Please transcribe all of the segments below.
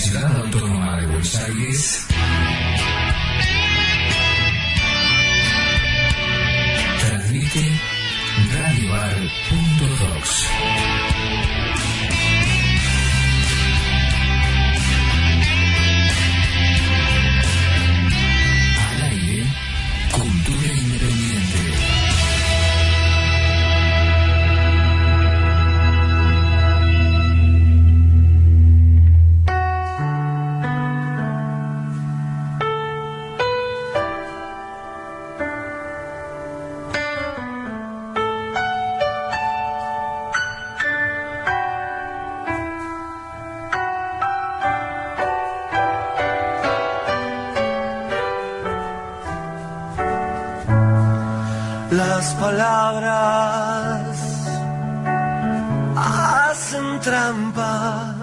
Ciudad Autónoma de Buenos Aires, transmite radioar.rocks. Al aire, cultura independiente. Las palabras hacen trampa,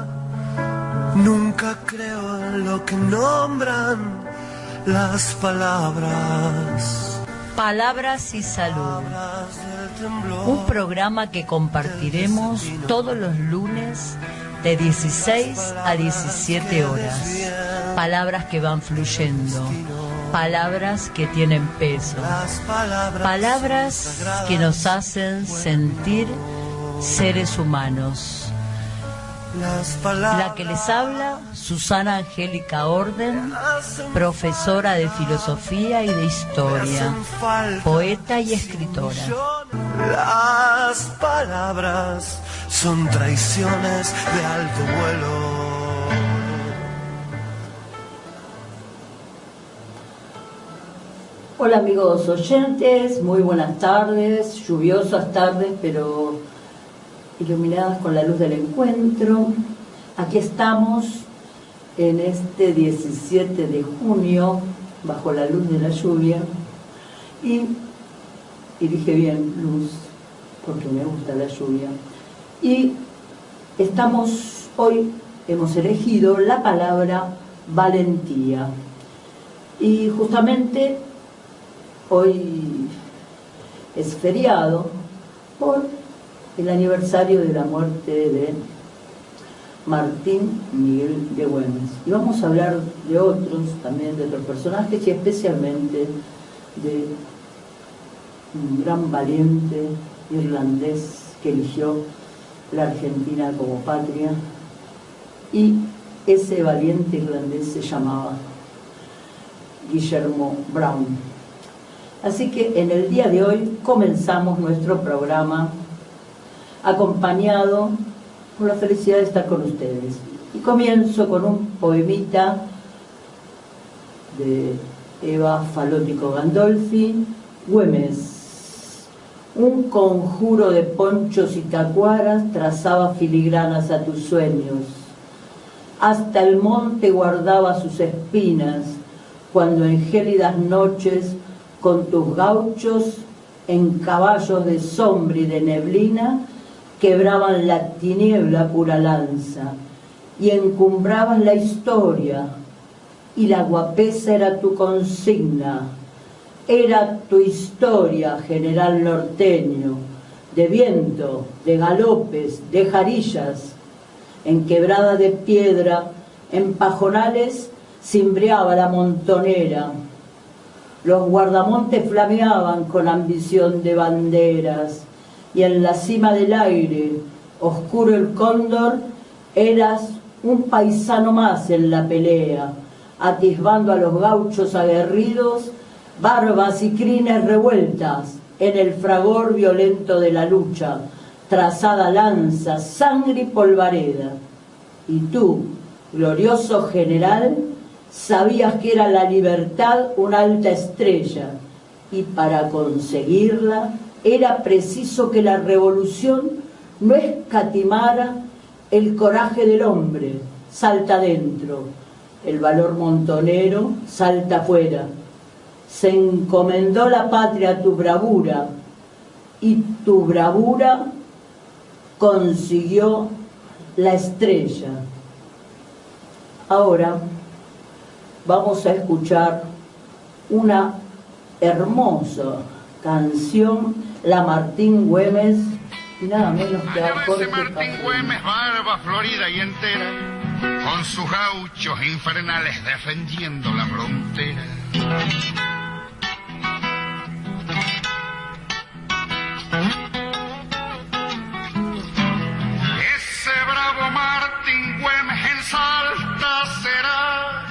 nunca creo en lo que nombran las palabras. Palabras y Salud, un programa que compartiremos todos los lunes de 16 a 17 horas. Palabras que van fluyendo, palabras que tienen peso, palabras que nos hacen sentir seres humanos. La que les habla, Susana Angélica Orden, profesora de filosofía y de historia, poeta y escritora. Las palabras son traiciones de alto vuelo. Hola amigos oyentes, muy buenas tardes, lluviosas tardes, pero iluminadas con la luz del encuentro. Aquí estamos en este 17 de junio, bajo la luz de la lluvia, y dije bien, luz, porque me gusta la lluvia. Y hemos elegido la palabra valentía. Y justamente hoy es feriado por el aniversario de la muerte de Martín Miguel de Güemes. Y vamos a hablar de otros, también de otros personajes, y especialmente de un gran valiente irlandés que eligió la Argentina como patria. Y ese valiente irlandés se llamaba Guillermo Brown. Así que en el día de hoy comenzamos nuestro programa acompañado por la felicidad de estar con ustedes. Y comienzo con un poemita de Eva Falótico Gandolfi, Güemes. Un conjuro de ponchos y tacuaras trazaba filigranas a tus sueños. Hasta el monte guardaba sus espinas, cuando en gélidas noches con tus gauchos en caballos de sombra y de neblina quebraban la tiniebla pura lanza y encumbrabas la historia, y la guapesa era tu consigna. Era tu historia, general norteño, de viento, de galopes, de jarillas. En quebrada de piedra, en pajonales, cimbreaba la montonera. Los guardamontes flameaban con ambición de banderas, y en la cima del aire, oscuro el cóndor, eras un paisano más en la pelea, atisbando a los gauchos aguerridos, barbas y crines revueltas en el fragor violento de la lucha, trazada lanza, sangre y polvareda. Y tú, glorioso general, sabías que era la libertad una alta estrella, y para conseguirla era preciso que la revolución no escatimara el coraje del hombre, salta adentro, el valor montonero salta afuera. Se encomendó la patria a tu bravura, y tu bravura consiguió la estrella. Ahora vamos a escuchar una hermosa canción, la Martín Güemes, y nada menos que a Jorge Martín Güemes, barba florida y entera, con sus gauchos infernales defendiendo la frontera. Ese bravo Martín Güemes en Salta será,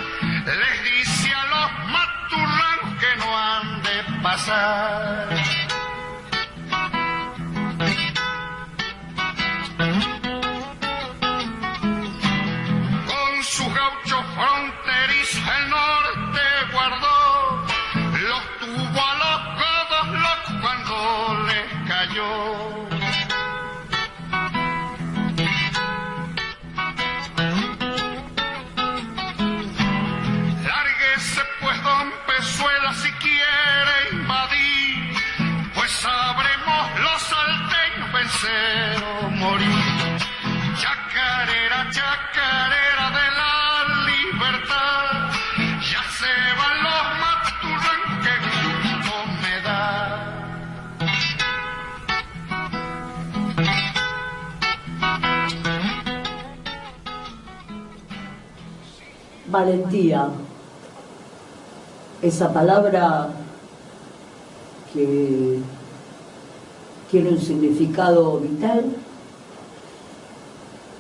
les dice a los maturranos que no han de pasar. Con sus gauchos fronterizos el norte guardó, los tuvo a los godos locos cuando les cayó. Lárguese pues don Pezuela si quiere invadir, pues sabremos los salteños vencer o morir. Chacarera, chacarera de la libertad, ya se van los maturranos, que gusto me da. Valentía, esa palabra que tiene un significado vital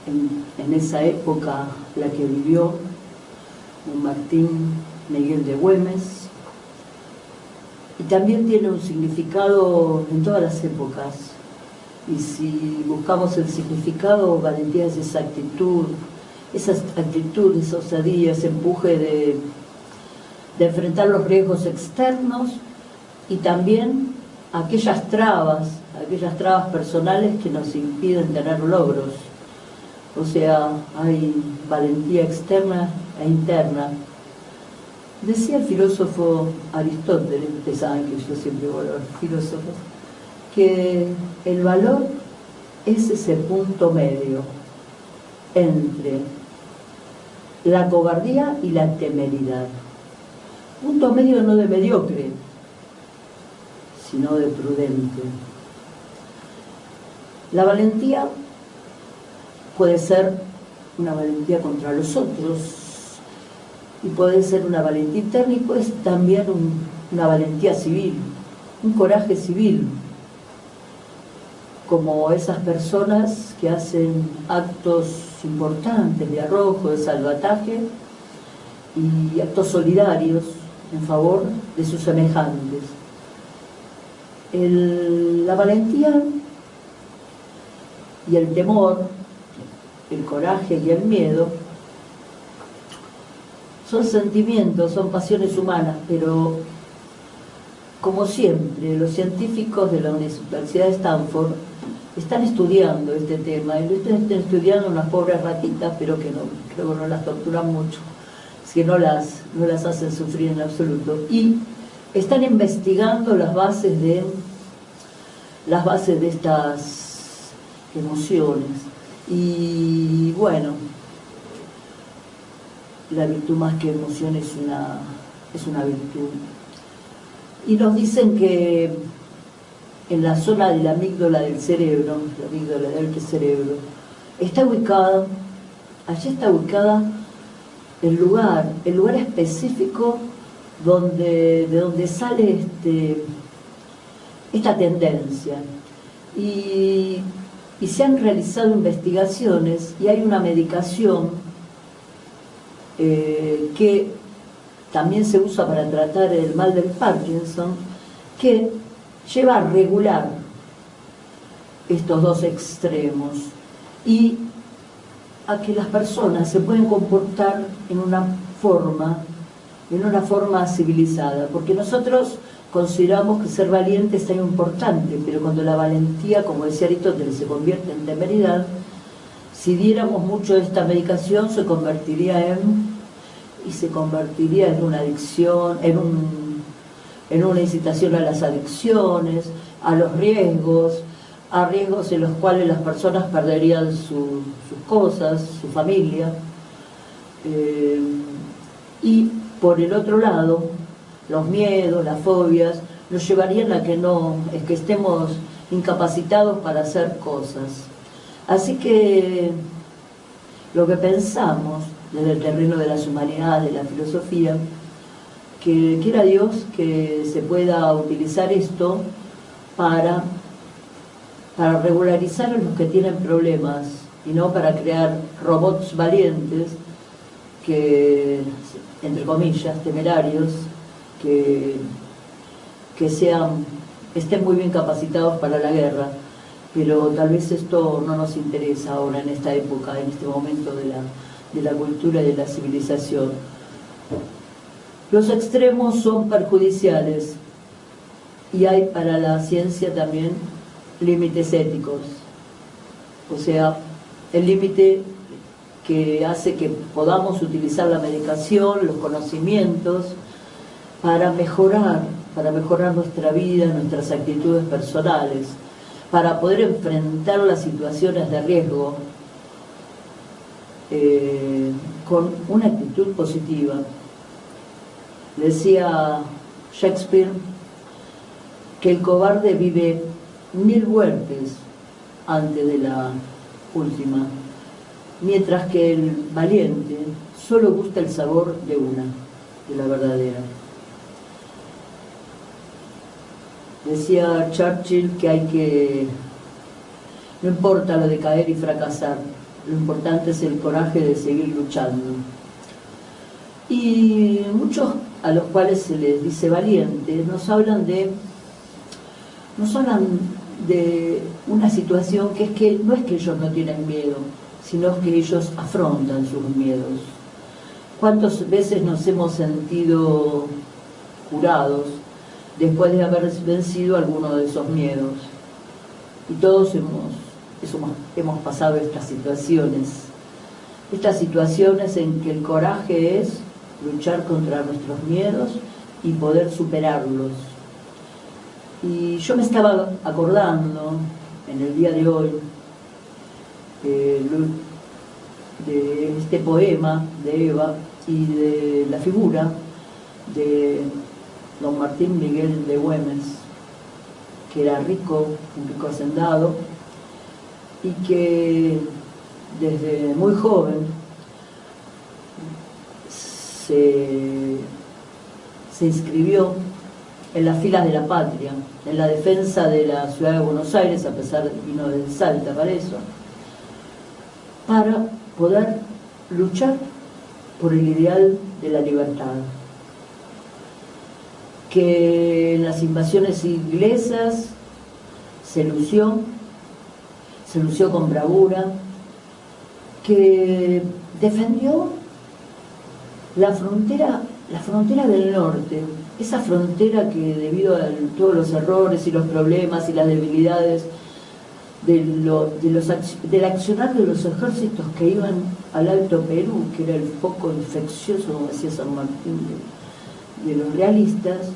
en esa época, la que vivió don Martín Miguel de Güemes, y también tiene un significado en todas las épocas. Y si buscamos el significado, valentía es esa actitud, esa osadía, ese empuje de enfrentar los riesgos externos y también aquellas trabas personales que nos impiden tener logros. O sea, hay valentía externa e interna. Decía el filósofo Aristóteles, ustedes saben que yo siempre voy a los filósofos, que el valor es ese punto medio entre la cobardía y la temeridad. Punto medio no de mediocre, sino de prudente. La valentía puede ser una valentía contra los otros y puede ser una valentía interna y puede ser también una valentía civil, un coraje civil, como esas personas que hacen actos importantes de arrojo, de salvataje y actos solidarios en favor de sus semejantes. La valentía y el temor, el coraje y el miedo son sentimientos, son pasiones humanas, pero como siempre, los científicos de la Universidad de Stanford están estudiando este tema, y lo están estudiando unas pobres ratitas, pero que creo que no las torturan mucho, es que no las hacen sufrir en absoluto, y están investigando las bases de estas emociones. Y bueno, la virtud más que emoción es una virtud. Y nos dicen que en la zona de la amígdala del cerebro, la amígdala del cerebro, allí está ubicada el lugar específico de donde sale esta tendencia. Y se han realizado investigaciones y hay una medicación que también se usa para tratar el mal del Parkinson, que lleva a regular estos dos extremos y a que las personas se pueden comportar en una forma civilizada, porque nosotros consideramos que ser valiente es tan importante, pero cuando la valentía, como decía Aristóteles, se convierte en temeridad, si diéramos mucho de esta medicación se convertiría en una adicción, en una incitación a las adicciones, a los riesgos en los cuales las personas perderían sus cosas, su familia. Y por el otro lado, los miedos, las fobias, nos llevarían a que estemos incapacitados para hacer cosas. Así que lo que pensamos, desde el terreno de las humanidades, de la filosofía, que quiera Dios que se pueda utilizar esto para regularizar a los que tienen problemas y no para crear robots valientes que, entre comillas, temerarios, que estén muy bien capacitados para la guerra, pero tal vez esto no nos interesa ahora en esta época, en este momento de la cultura y de la civilización. Los extremos son perjudiciales y hay para la ciencia también límites éticos, o sea, el límite que hace que podamos utilizar la medicación, los conocimientos, para mejorar nuestra vida, nuestras actitudes personales, para poder enfrentar las situaciones de riesgo con una actitud positiva. Decía Shakespeare que el cobarde vive 1000 muertes antes de la última, mientras que el valiente solo gusta el sabor de una, de la verdadera. Decía Churchill que no importa lo de caer y fracasar, lo importante es el coraje de seguir luchando. Y muchos a los cuales se les dice valientes nos hablan de una situación que no es que ellos no tienen miedo, sino que ellos afrontan sus miedos. ¿Cuántas veces nos hemos sentido curados después de haber vencido alguno de esos miedos? Y todos hemos pasado estas situaciones en que el coraje es luchar contra nuestros miedos y poder superarlos. Y yo me estaba acordando en el día de hoy de este poema de Eva y de la figura de don Martín Miguel de Güemes, que era un rico hacendado, y que desde muy joven se inscribió en las filas de la patria, en la defensa de la ciudad de Buenos Aires, a pesar de que vino de Salta para eso, para poder luchar por el ideal de la libertad, que en las invasiones inglesas se lució con bravura, que defendió la frontera del norte, esa frontera que debido a todos los errores y los problemas y las debilidades del accionar de los ejércitos que iban al Alto Perú, que era el foco infeccioso, como decía San Martín, de los realistas,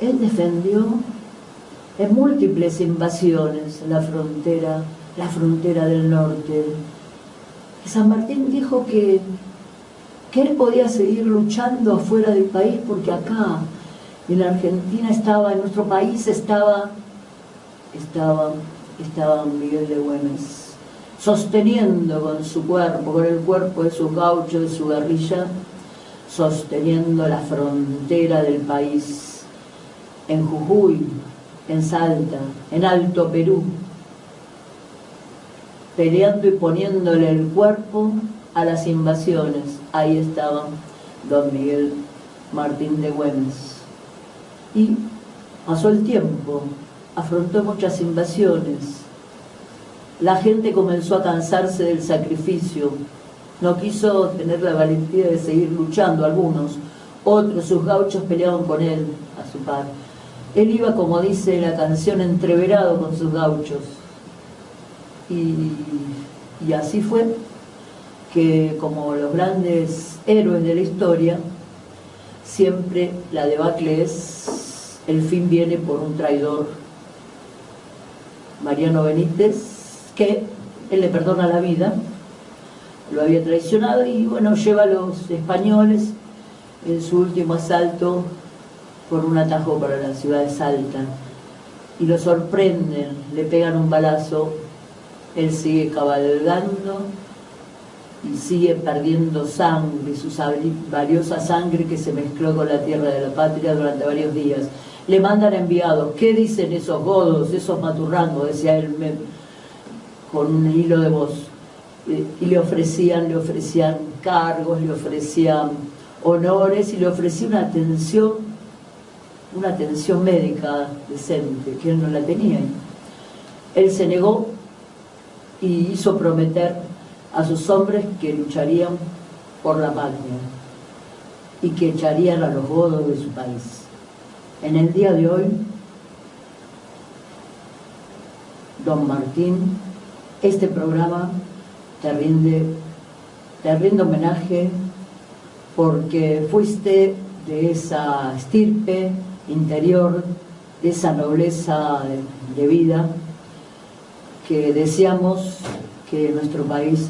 él defendió en múltiples invasiones la frontera del norte. Y San Martín dijo que él podía seguir luchando afuera del país porque acá, en Argentina en nuestro país estaba Miguel de Güemes, sosteniendo con su cuerpo, con el cuerpo de sus gauchos, de su guerrilla, sosteniendo la frontera del país, en Jujuy, en Salta, en Alto Perú, peleando y poniéndole el cuerpo a las invasiones. Ahí estaba don Miguel Martín de Güemes. Y pasó el tiempo, afrontó muchas invasiones. La gente comenzó a cansarse del sacrificio, no quiso tener la valentía de seguir luchando, algunos. Otros, sus gauchos, peleaban con él, a su par. Él iba, como dice la canción, entreverado con sus gauchos. Y así fue que, como los grandes héroes de la historia, siempre la debacle es, el fin viene por un traidor. Mariano Benítez, que él le perdona la vida, lo había traicionado y bueno, lleva a los españoles en su último asalto por un atajo para la ciudad de Salta y lo sorprenden, le pegan un balazo, él sigue cabalgando y sigue perdiendo sangre, su valiosa sangre que se mezcló con la tierra de la patria durante varios días. Le mandan enviados. ¿Qué dicen esos godos, esos maturrangos? Decía él con un hilo de voz. Y le ofrecían cargos, le ofrecían honores y le ofrecía una atención médica decente, que él no la tenía. Él se negó y hizo prometer a sus hombres que lucharían por la patria y que echarían a los godos de su país. En el día de hoy, don Martín, este programa te rinde homenaje porque fuiste de esa estirpe interior, de esa nobleza de vida que deseamos que nuestro país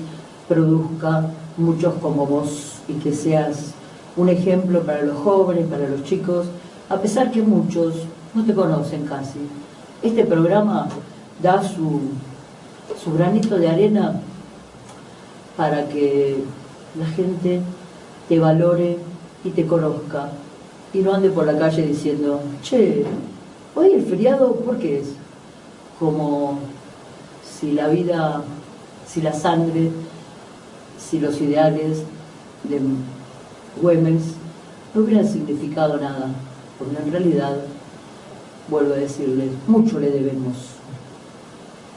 produzca muchos como vos y que seas un ejemplo para los jóvenes, para los chicos, a pesar que muchos no te conocen casi. Este programa da su granito de arena para que la gente te valore y te conozca y no ande por la calle diciendo, che, hoy el feriado, ¿por qué es? Como si la vida, si la sangre, si los ideales de Güemes no hubieran significado nada, porque en realidad, vuelvo a decirles, mucho le debemos.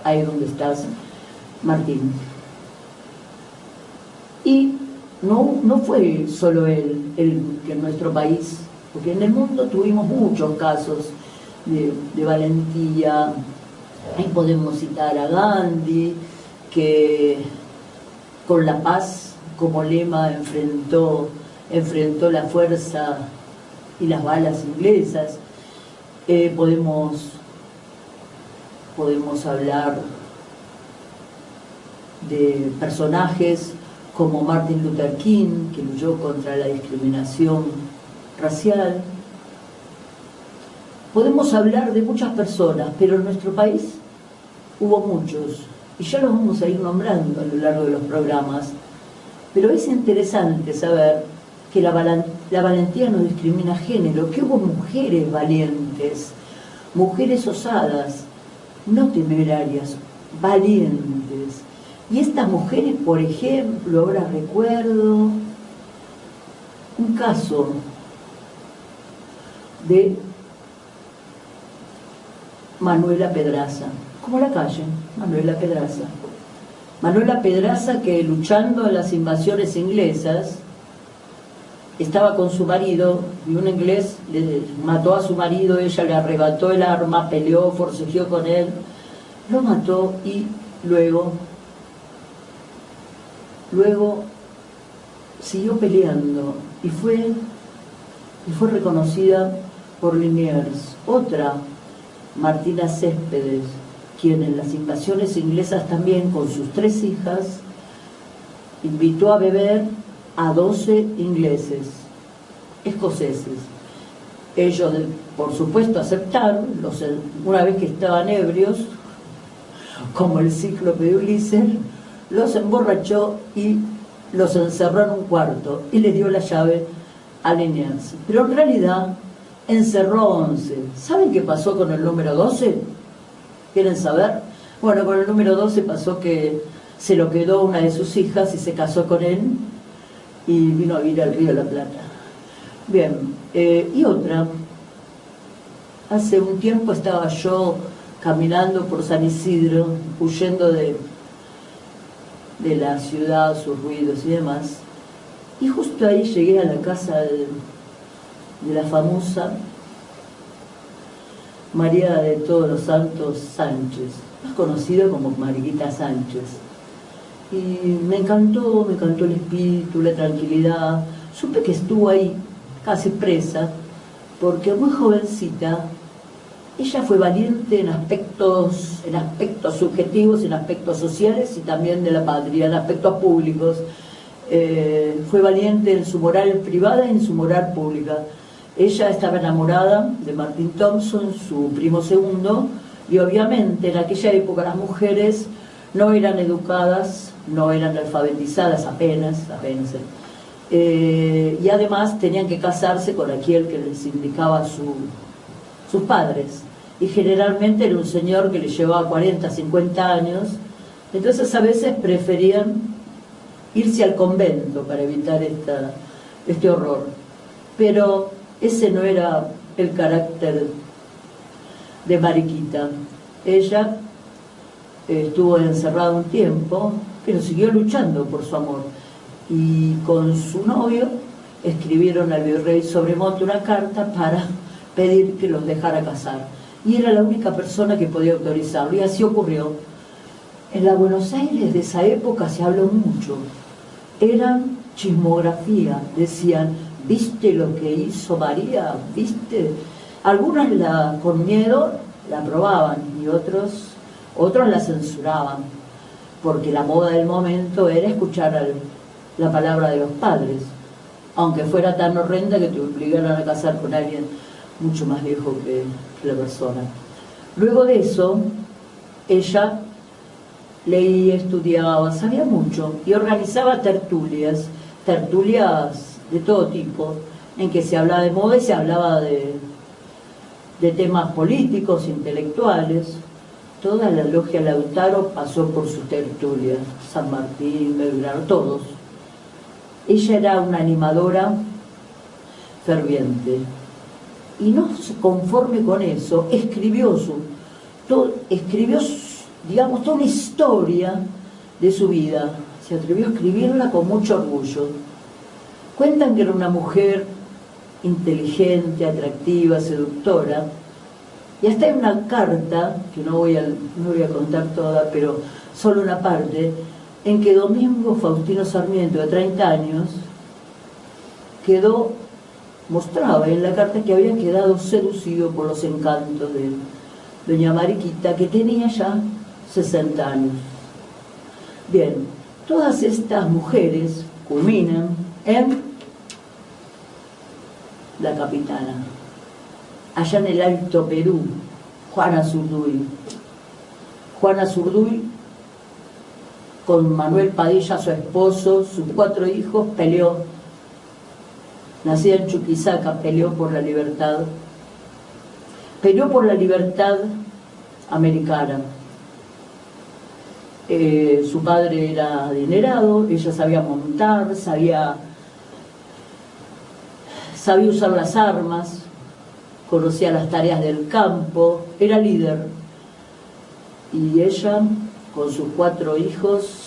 Ahí donde estás, Martín. Y no fue solo él que en nuestro país, porque en el mundo tuvimos muchos casos de valentía. Ahí podemos citar a Gandhi, que con la paz como lema enfrentó la fuerza y las balas inglesas. Podemos hablar de personajes como Martin Luther King, que luchó contra la discriminación racial. Podemos hablar de muchas personas, pero en nuestro país hubo muchos, y ya los vamos a ir nombrando a lo largo de los programas. Pero es interesante saber que la valentía no discrimina género, que hubo mujeres valientes, mujeres osadas, no temerarias, valientes. Y estas mujeres, por ejemplo, ahora recuerdo un caso de Manuela Pedraza, como la calle, Manuela Pedraza. Manuela Pedraza, que luchando en las invasiones inglesas, estaba con su marido, y un inglés le mató a su marido, ella le arrebató el arma, peleó, forcejeó con él, lo mató y luego siguió peleando y fue reconocida por Liniers. Otra, Martina Céspedes, quien en las invasiones inglesas también con sus 3 hijas invitó a beber a 12 ingleses, escoceses. Ellos, por supuesto, aceptaron, una vez que estaban ebrios, como el cíclope de Ulises, los emborrachó y los encerró en un cuarto y les dio la llave a Liniers. Pero en realidad encerró 11. ¿Saben qué pasó con el número 12? ¿Quieren saber? Bueno, con el número 12 pasó que se lo quedó una de sus hijas y se casó con él y vino a vivir al Río de la Plata. Bien, y otra, hace un tiempo estaba yo caminando por San Isidro, huyendo de la ciudad, sus ruidos y demás, y justo ahí llegué a la casa de la famosa María de Todos los Santos Sánchez, más conocida como Mariquita Sánchez. Y me encantó el espíritu, la tranquilidad. Supe que estuvo ahí casi presa, porque muy jovencita ella fue valiente en aspectos subjetivos, en aspectos sociales y también de la patria, en aspectos públicos. Fue valiente en su moral privada y en su moral pública. Ella estaba enamorada de Martin Thompson, su primo segundo, y obviamente en aquella época las mujeres no eran educadas no eran alfabetizadas apenas. Y además tenían que casarse con aquel que les indicaba sus padres. Y generalmente era un señor que les llevaba 40, 50 años. Entonces a veces preferían irse al convento para evitar este horror. Pero ese no era el carácter de Mariquita. Ella estuvo encerrada un tiempo, pero siguió luchando por su amor. Y con su novio escribieron al virrey Sobremonte una carta para pedir que los dejara casar. Y era la única persona que podía autorizarlo, y así ocurrió. En la Buenos Aires de esa época se habló mucho. Eran chismografía, decían, ¿viste lo que hizo María? ¿Viste? Algunos con miedo la aprobaban y otros la censuraban, porque la moda del momento era escuchar la palabra de los padres, aunque fuera tan horrenda que te obligaran a casar con alguien mucho más viejo que la persona. Luego de eso, ella leía, estudiaba, sabía mucho y organizaba tertulias de todo tipo, en que se hablaba de moda y se hablaba de temas políticos, intelectuales. Toda la logia Lautaro pasó por su tertulia, San Martín, Belgrano, todos. Ella era una animadora ferviente. Y no conforme con eso, escribió digamos, toda una historia de su vida. Se atrevió a escribirla con mucho orgullo. Cuentan que era una mujer inteligente, atractiva, seductora. Y hasta hay una carta, que no voy a contar toda, pero solo una parte, en que Domingo Faustino Sarmiento, de 30 años, mostraba en la carta que había quedado seducido por los encantos de doña Mariquita, que tenía ya 60 años. Bien, todas estas mujeres culminan en la capitana, allá en el Alto Perú, Juana Zurduy. Juana Zurduy, con Manuel Padilla, su esposo, sus 4 hijos, peleó. Nacida en Chuquisaca, peleó por la libertad americana. Su padre era adinerado, ella sabía montar, sabía usar las armas, conocía las tareas del campo, era líder. Y ella, con sus 4 hijos,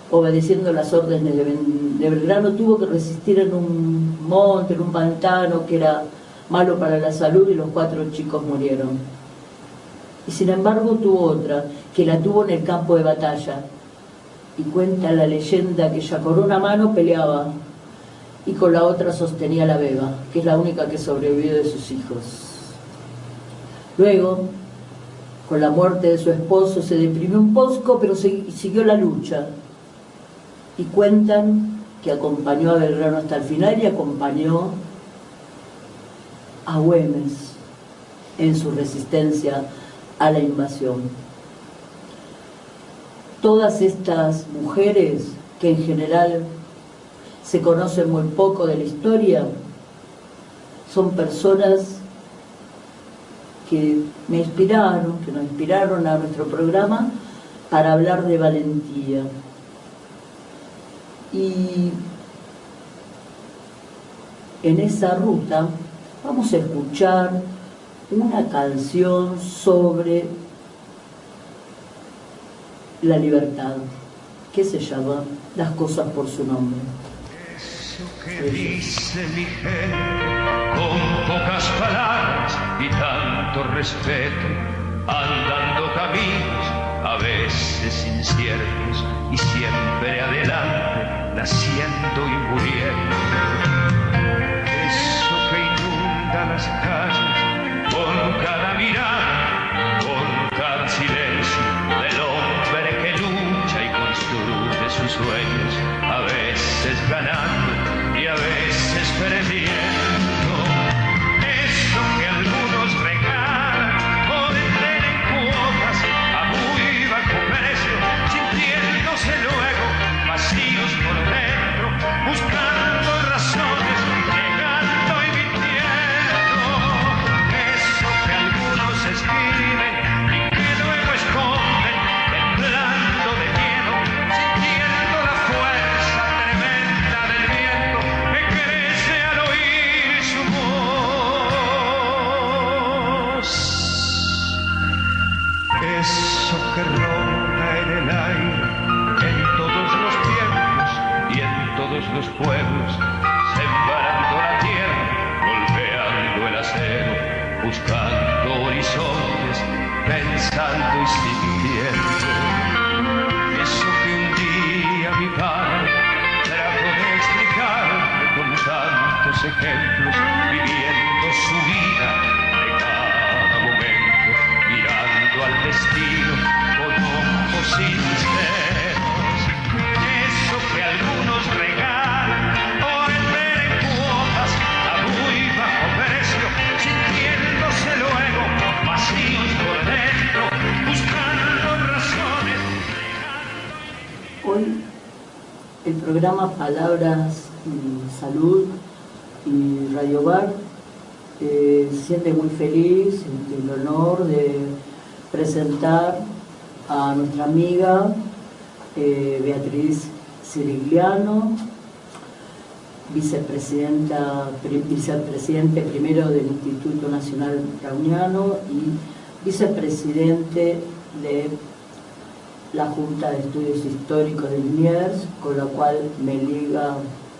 obedeciendo las órdenes de Belgrano, tuvo que resistir en un monte, en un pantano que era malo para la salud, y los 4 chicos murieron. Y sin embargo tuvo otra, que la tuvo en el campo de batalla. Y cuenta la leyenda que ella con una mano peleaba y con la otra sostenía la beba, que es la única que sobrevivió de sus hijos. Luego, con la muerte de su esposo, se deprimió un poco, pero siguió la lucha. Y cuentan que acompañó a Belgrano hasta el final y acompañó a Güemes en su resistencia a la invasión. Todas estas mujeres, que en general se conocen muy poco de la historia, son personas que nos inspiraron a nuestro programa para hablar de valentía. Y en esa ruta vamos a escuchar una canción sobre la libertad, que se llama Las cosas por su nombre. Eso que dice mi gente, con pocas palabras y tanto respeto, andando caminos a veces inciertos y siempre adelante, naciendo y muriendo. Eso que inunda las calles con cada mirada, con cada silencio del hombre que lucha y construye sus sueños, a veces ganando y a veces perdiendo. Eso que algunos regalan o venden en cuotas a muy bajo precio, sintiéndose pueblos, sembrando la tierra, golpeando el acero, buscando horizontes, pensando y sintiendo. Eso que un día mi padre trató de explicarme con tantos ejemplos, viviendo su vida de cada momento, mirando al destino con ojos sinceros. Eso que algunos regalan o venden en cuotas a muy bajo precio, sintiéndose luego vacíos por dentro, buscando razones. Hoy el programa Palabras y Salud y Radio Bar se siente muy feliz, el honor de presentar a nuestra amiga Beatriz Cirigliano, vicepresidente primero del Instituto Nacional Browniano y vicepresidente de la Junta de Estudios Históricos de Liniers, con la cual me liga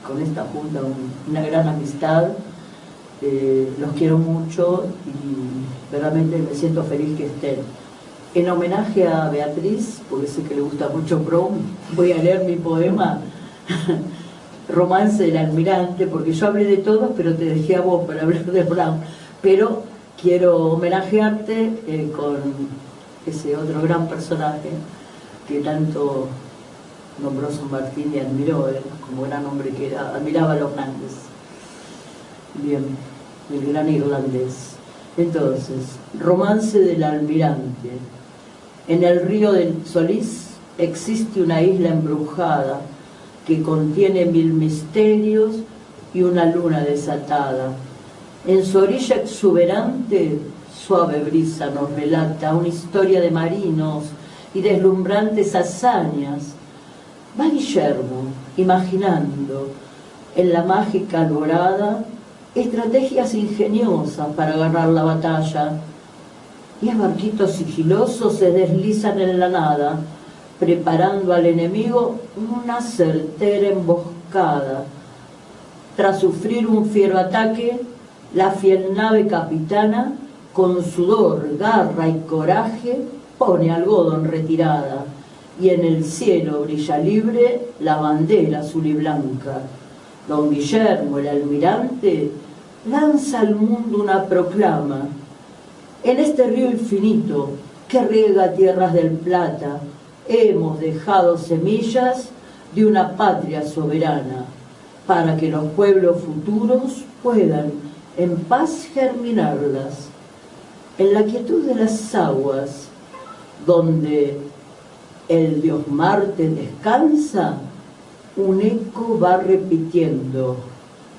con esta junta una gran amistad. Los quiero mucho y realmente me siento feliz que estén. En homenaje a Beatriz, porque sé que le gusta mucho Brown, voy a leer mi poema Romance del Almirante, porque yo hablé de todos, pero te dejé a vos para hablar de Brown. Pero quiero homenajearte con ese otro gran personaje que tanto nombró San Martín y admiró, como gran hombre que era, admiraba a los grandes. Bien, el gran irlandés. Entonces, Romance del Almirante. En el río del Solís existe una isla embrujada que contiene 1000 misterios y una luna desatada. En su orilla exuberante, suave brisa nos relata una historia de marinos y deslumbrantes hazañas. Va Guillermo imaginando en la mágica alborada estrategias ingeniosas para ganar la batalla, y a barquitos sigilosos se deslizan en la nada, preparando al enemigo una certera emboscada. Tras sufrir un fiero ataque, la fiel nave capitana, con sudor, garra y coraje, pone al godo en retirada, y en el cielo brilla libre la bandera azul y blanca. Don Guillermo, el almirante, lanza al mundo una proclama: en este río infinito que riega tierras del Plata, hemos dejado semillas de una patria soberana, para que los pueblos futuros puedan en paz germinarlas. En la quietud de las aguas, donde el dios Marte descansa, un eco va repitiendo: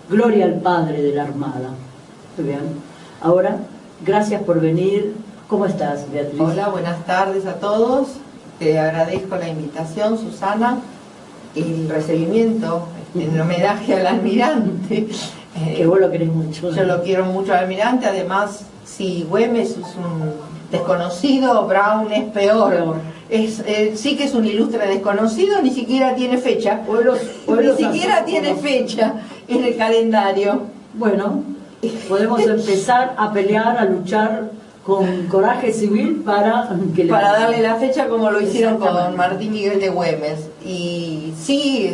gloria al padre de la Armada. Muy bien. Ahora, gracias por venir. ¿Cómo estás, Beatriz? Hola, buenas tardes a todos. Te agradezco la invitación, Susana, y el recibimiento en homenaje al almirante. Que vos lo querés mucho. Yo lo quiero mucho al almirante. Además, si Güemes es un desconocido, Brown es peor. Sí que es un ilustre desconocido, ni siquiera tiene fecha. Ni siquiera tiene fecha en el calendario. Bueno, podemos empezar a pelear, a luchar con coraje civil para darle la fecha, como lo hicieron con Martín Miguel de Güemes. Y sí,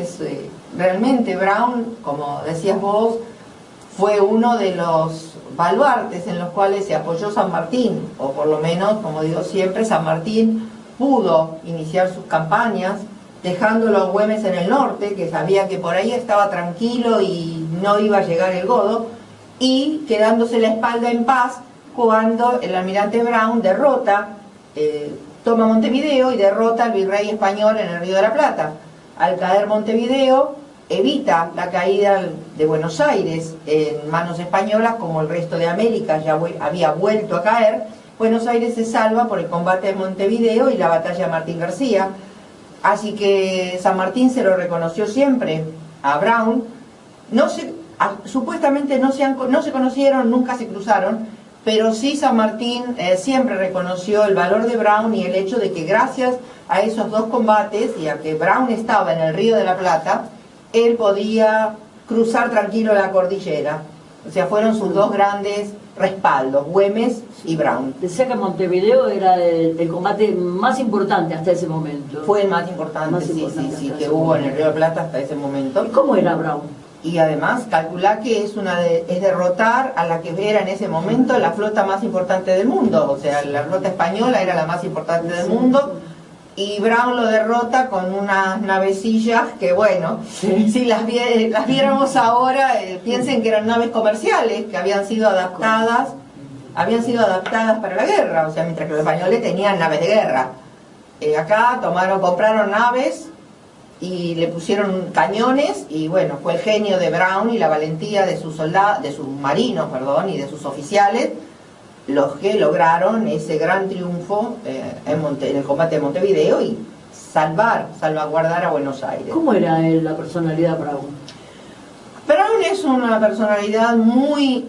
realmente Brown, como decías vos, fue uno de los baluartes en los cuales se apoyó San Martín, o por lo menos, como digo siempre, San Martín pudo iniciar sus campañas dejándolo a Güemes en el norte, que sabía que por ahí estaba tranquilo y no iba a llegar el godo, y quedándose la espalda en paz cuando el almirante Brown toma Montevideo y derrota al virrey español en el Río de la Plata. Al caer Montevideo, evita la caída de Buenos Aires en manos españolas, como el resto de América ya había vuelto a caer. Buenos Aires se salva por el combate de Montevideo y la batalla de Martín García. Así que San Martín se lo reconoció siempre a Brown. Supuestamente no se conocieron, nunca se cruzaron, pero sí San Martín siempre reconoció el valor de Brown y el hecho de que gracias a esos dos combates y a que Brown estaba en el Río de la Plata, él podía cruzar tranquilo la cordillera. O sea, fueron sus dos grandes respaldos, Güemes y Brown. Decía que Montevideo era el combate más importante hasta ese momento. Fue el más importante, sí, que hubo en el Río de Plata hasta ese momento. ¿Y cómo era Brown? Y además, calculá que es derrotar a la que era en ese momento la flota más importante del mundo. O sea, la flota española era la más importante del mundo. Y Brown lo derrota con unas navecillas que, bueno, si las viéramos ahora, piensen que eran naves comerciales que habían sido adaptadas para la guerra. O sea, mientras que los españoles tenían naves de guerra. Acá compraron naves y le pusieron cañones, y bueno, fue el genio de Brown y la valentía de sus marinos, y de sus oficiales, los que lograron ese gran triunfo en el combate de Montevideo y salvaguardar a Buenos Aires. ¿Cómo era la personalidad de Brown? Brown es una personalidad muy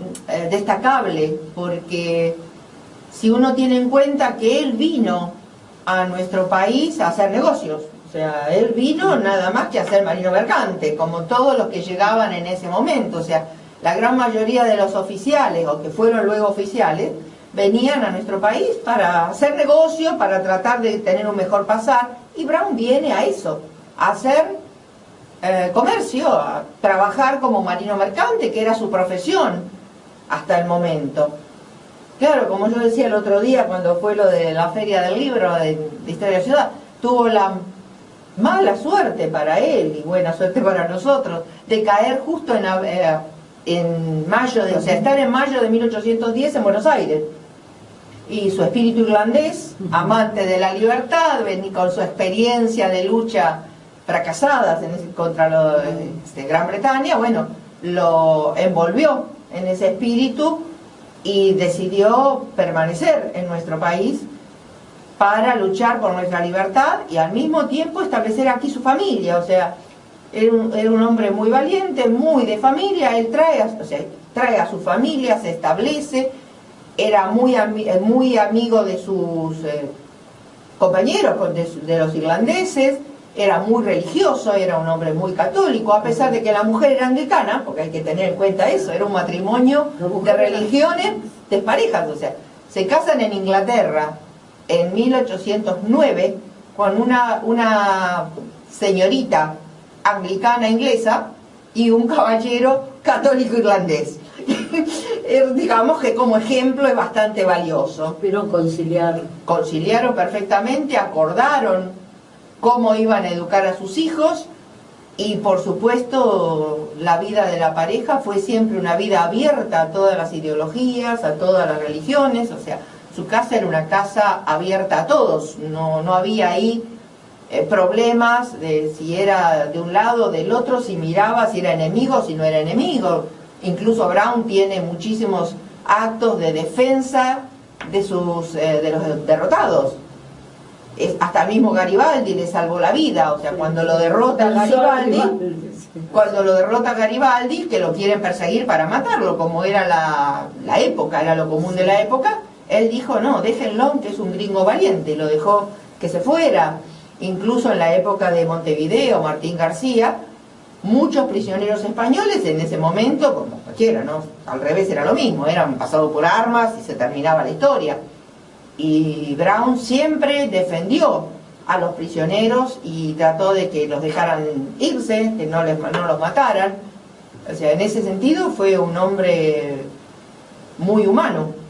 destacable, porque si uno tiene en cuenta que él vino a nuestro país a hacer negocios, o sea, él vino nada más que a ser marino mercante, como todos los que llegaban en ese momento. O sea, la gran mayoría de los oficiales, o que fueron luego oficiales, venían a nuestro país para hacer negocio, para tratar de tener un mejor pasar, y Brown viene a eso, a hacer comercio, a trabajar como marino mercante, que era su profesión hasta el momento. Claro, como yo decía el otro día cuando fue lo de la Feria del Libro de Historia de la Ciudad, tuvo la mala suerte para él y buena suerte para nosotros de caer justo en mayo, estar en mayo de 1810 en Buenos Aires. Y su espíritu irlandés, amante de la libertad, con su experiencia de lucha fracasadas contra Gran Bretaña, bueno, lo envolvió en ese espíritu y decidió permanecer en nuestro país para luchar por nuestra libertad y al mismo tiempo establecer aquí su familia. O sea, era un hombre muy valiente, muy de familia. Él trae a su familia, se establece, era muy amigo de sus compañeros, de los irlandeses, era muy religioso, era un hombre muy católico, a pesar de que la mujer era anglicana, porque hay que tener en cuenta eso, era un matrimonio de religiones desparejas. O sea, se casan en Inglaterra en 1809 con una señorita anglicana inglesa y un caballero católico irlandés. Digamos que como ejemplo es bastante valioso. Pero conciliaron perfectamente, acordaron cómo iban a educar a sus hijos, y por supuesto la vida de la pareja fue siempre una vida abierta a todas las ideologías, a todas las religiones. O sea, su casa era una casa abierta a todos, no había ahí problemas de si era de un lado o del otro, si miraba, si era enemigo, si no era enemigo. Incluso Brown tiene muchísimos actos de defensa de los derrotados. Hasta el mismo Garibaldi le salvó la vida. O sea, cuando lo derrota Garibaldi, que lo quieren perseguir para matarlo, como era la época, era lo común de la época, él dijo, no, déjenlo, que es un gringo valiente, y lo dejó que se fuera. Incluso en la época de Montevideo, Martín García, muchos prisioneros españoles en ese momento, como cualquiera, ¿no? Al revés era lo mismo, eran pasados por armas y se terminaba la historia. Y Brown siempre defendió a los prisioneros y trató de que los dejaran irse, que no los mataran. O sea, en ese sentido fue un hombre muy humano,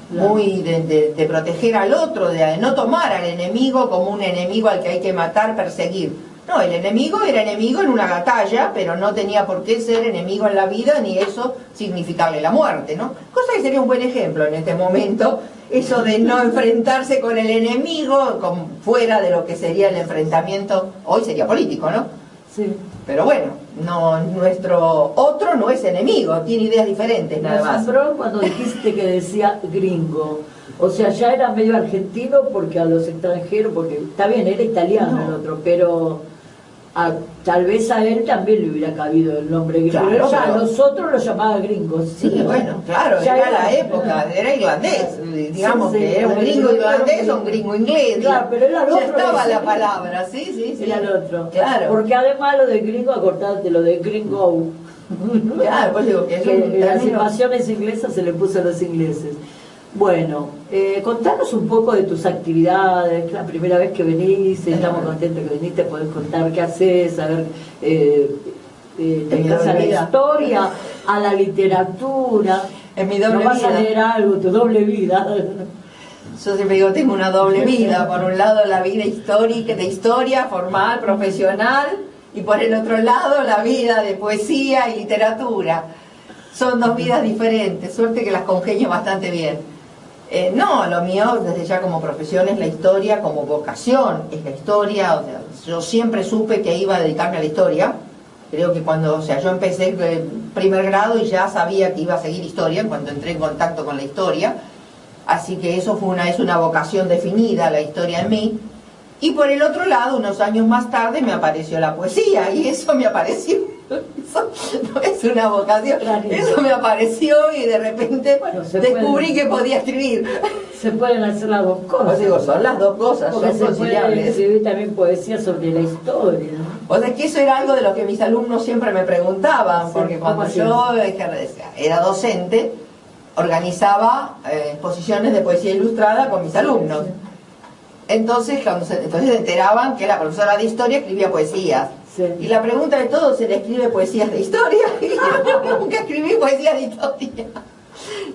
muy de proteger al otro, de no tomar al enemigo como un enemigo al que hay que matar, perseguir. No, el enemigo era enemigo en una batalla, pero no tenía por qué ser enemigo en la vida, ni eso significarle la muerte, ¿no? Cosa que sería un buen ejemplo en este momento, eso de no enfrentarse con el enemigo, fuera de lo que sería el enfrentamiento, hoy sería político, ¿no? Sí. Pero bueno, nuestro otro no es enemigo, tiene ideas diferentes, nada más. Me asombró cuando dijiste que decía gringo. O sea, ya era medio argentino porque a los extranjeros, porque está bien, era italiano el otro, pero Tal vez a él también le hubiera cabido el nombre gringo, Claro, pero ya pero- a nosotros lo llamaban gringos. Sí, bueno, claro, Ya era la época, era irlandés, digamos Sí, sí, que era un gringo irlandés o un gringo inglés. Claro, pero era el ya otro estaba ese. la palabra, sí. Era el otro. Claro. Porque además lo de gringo, acordate, lo de gringo. Claro, pues digo que es un En las término- invasiones inglesas se le puso a los ingleses. Bueno, contanos un poco de tus actividades, la primera vez que venís, estamos contentos que viniste, podés contar qué haces, a ver, te En mi dedicas a doble la vida. historia, a la literatura, En mi doble ¿no vas vida. a leer algo, tu doble vida? Yo siempre digo, tengo una doble vida, por un lado la vida histórica, de historia, formal, profesional, y por el otro lado la vida de poesía y literatura. Son dos vidas diferentes, suerte que las congenio bastante bien. No, lo mío desde ya como profesión es la historia, como vocación es la historia. O sea, yo siempre supe que iba a dedicarme a la historia. Creo que cuando, yo empecé el primer grado y ya sabía que iba a seguir historia cuando entré en contacto con la historia. Así que eso es una vocación definida, la historia en mí. Y por el otro lado, unos años más tarde me apareció la poesía y eso me apareció. Eso no es una vocación, eso me apareció y de repente descubrí que podía escribir. Se pueden hacer las dos cosas. Pues digo, son las dos cosas, Porque son se puede conciliables. escribir también poesía sobre la historia, ¿no? O sea, que eso era algo de lo que mis alumnos siempre me preguntaban, Sí, porque ¿cómo cuando hacías? yo era docente, organizaba exposiciones de poesía ilustrada con mis alumnos. Entonces se enteraban que la profesora de historia escribía poesías. Sí. Y la pregunta de todos, ¿se le escribe poesías de historia? Y yo nunca escribí poesías de historia.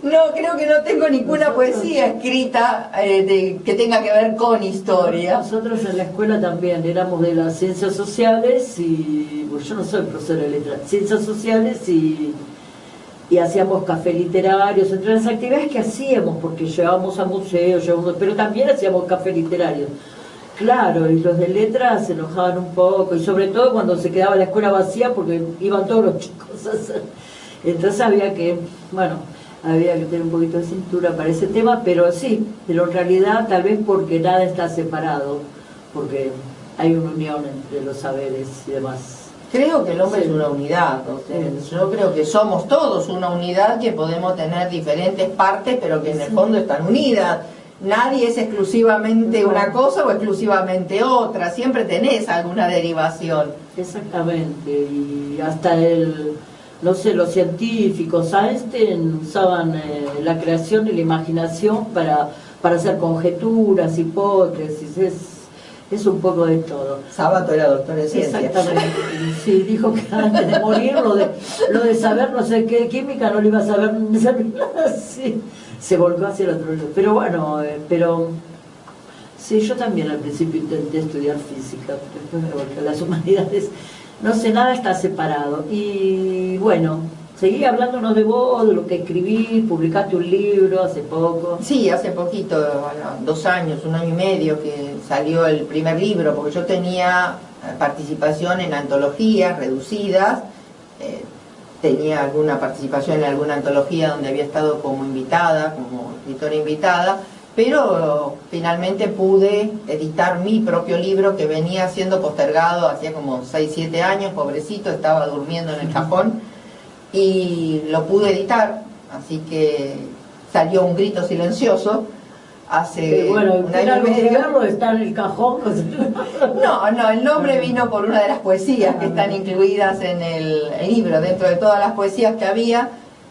No, creo que no tengo ninguna poesía escrita que tenga que ver con historia. Nosotros en la escuela también éramos de las ciencias sociales y pues yo no soy profesora de letras, ciencias sociales y hacíamos café literarios, entre las actividades que hacíamos, porque llevábamos a museos, pero también hacíamos café literario. Claro, y los de letras se enojaban un poco, y sobre todo cuando se quedaba la escuela vacía porque iban todos los chicos a hacer. Entonces había que tener un poquito de cintura para ese tema, pero sí, pero en realidad tal vez porque nada está separado, porque hay una unión entre los saberes y demás. Creo que el hombre Sí. es una unidad, o sea, yo creo que somos todos una unidad, que podemos tener diferentes partes, pero que en el fondo están unidas. Nadie es exclusivamente una cosa o exclusivamente otra, siempre tenés alguna derivación. Exactamente, y hasta los científicos, Einstein usaban la creación y la imaginación para hacer conjeturas, hipótesis, es un poco de todo. Sábato era doctor en ciencias. Exactamente, sí, dijo que antes de morir lo de saber no sé qué química no lo iba a saber nada, sí, se volcó hacia el otro lado. Pero bueno, sí, yo también al principio intenté estudiar física, pero después me volqué a las humanidades. No sé, nada está separado. Y bueno, seguí hablándonos de vos, de lo que escribí, publicaste un libro hace poco. Sí, hace poquito, bueno, 2 años, 1 año y medio que salió el primer libro, porque yo tenía participación en antologías reducidas, tenía alguna participación en alguna antología donde había estado como invitada, como escritora invitada, pero finalmente pude editar mi propio libro que venía siendo postergado hacía como 6-7 años, pobrecito, estaba durmiendo en el cajón y lo pude editar, así que salió Un grito silencioso hace Bueno, un año y medio. verlo está en el cajón. No, el nombre vino por una de las poesías que están incluidas en el libro. Dentro de todas las poesías que había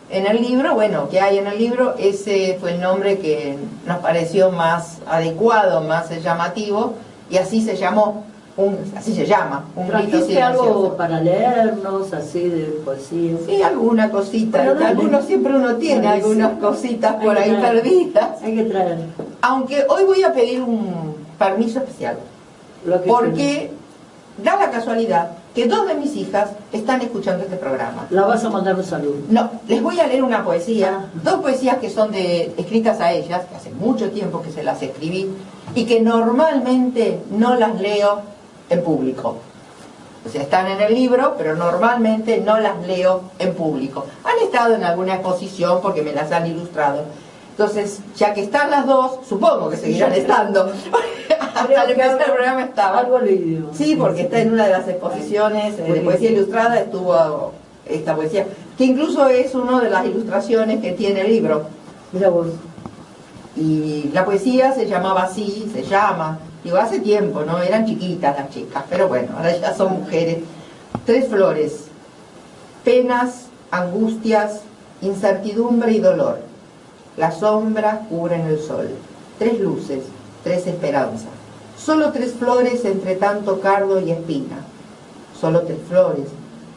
en el libro, que hay en el libro, ese fue el nombre que nos pareció más adecuado, más llamativo, y así se llama, Un grito ¿Trajiste algo silencioso. para leernos, así de poesía? Sí, alguna cosita. Bueno, dale. Algunos siempre uno tiene Ay, sí. algunas cositas Hay por que ahí traer. perdidas. Hay que traer. Aunque hoy voy a pedir un permiso especial. Lo que Porque da la casualidad que 2 de mis hijas están escuchando este programa. la vas a mandar un saludo. No, les voy a leer una poesía, Ah. 2 poesías que son escritas a ellas, que hace mucho tiempo que se las escribí, y que normalmente no las leo en público. O sea, están en el libro, pero normalmente no las leo en público. Han estado en alguna exposición porque me las han ilustrado. Entonces, ya que están las dos, supongo que seguirán estando. Hasta el empezar el programa estaba. Algo leído. Sí, porque está en una de las exposiciones de poesía ilustrada, estuvo esta poesía, que incluso es una de las ilustraciones que tiene el libro. Mira vos. Y la poesía se llamaba así, se llama, digo, hace tiempo, ¿no? Eran chiquitas las chicas, pero bueno, ahora ya son mujeres. 3 flores: penas, angustias, incertidumbre y dolor. Las sombras cubren el sol. 3 luces, 3 esperanzas. Solo 3 flores entre tanto cardo y espina. Solo 3 flores,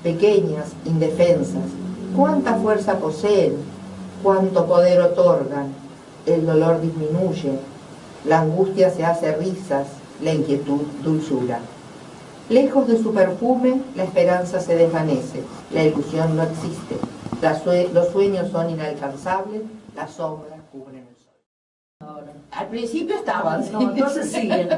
pequeñas, indefensas. Cuánta fuerza poseen, cuánto poder otorgan. El dolor disminuye, la angustia se hace risas, la inquietud dulzura. Lejos de su perfume, la esperanza se desvanece, la ilusión no existe, los sueños son inalcanzables, las sombras cubren el sol. Ahora. Al principio estaban, ¿sí? No, entonces siguen.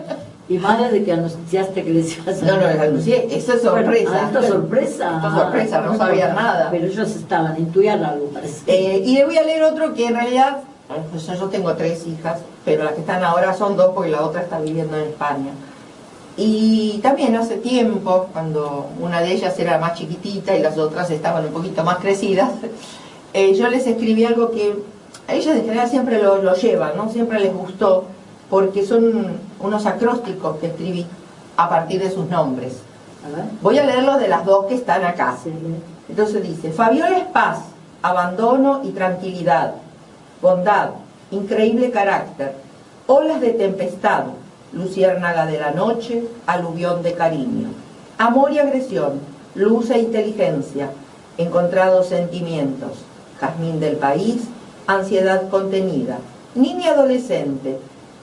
Y más desde que anunciaste que decías. No, les anuncié, eso es sorpresa. Bueno, esto es sorpresa. Esto es sorpresa, no sabían nada. Pero ellos estaban, intuían algo, parece. Y le voy a leer otro que en realidad, pues yo tengo 3 hijas, pero las que están ahora son 2 porque la otra está viviendo en España. Y también hace tiempo, cuando una de ellas era más chiquitita y las otras estaban un poquito más crecidas, yo les escribí algo que a ellas en general siempre lo llevan, ¿no? Siempre les gustó, porque son unos acrósticos que escribí a partir de sus nombres. A ver. Voy a leerlos de las 2 que están acá. Sí. Entonces dice: Fabiola es paz, abandono y tranquilidad, bondad, increíble carácter, olas de tempestad, luciérnaga de la noche, aluvión de cariño, amor y agresión, luz e inteligencia, encontrados sentimientos, jazmín del país, ansiedad contenida, niña adolescente,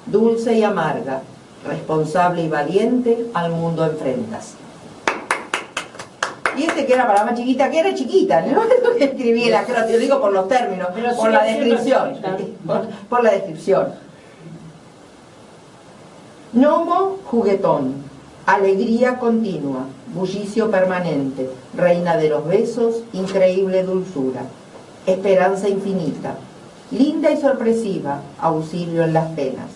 dulce y amarga, responsable y valiente, al mundo enfrentas. Y este que era para la más chiquita, que era chiquita, ¿no? Que escribí el acróstico, digo por los términos, pero por sí, la sí, descripción, por la descripción. Gnomo juguetón, alegría continua, bullicio permanente, reina de los besos, increíble dulzura, esperanza infinita, linda y sorpresiva, auxilio en las penas,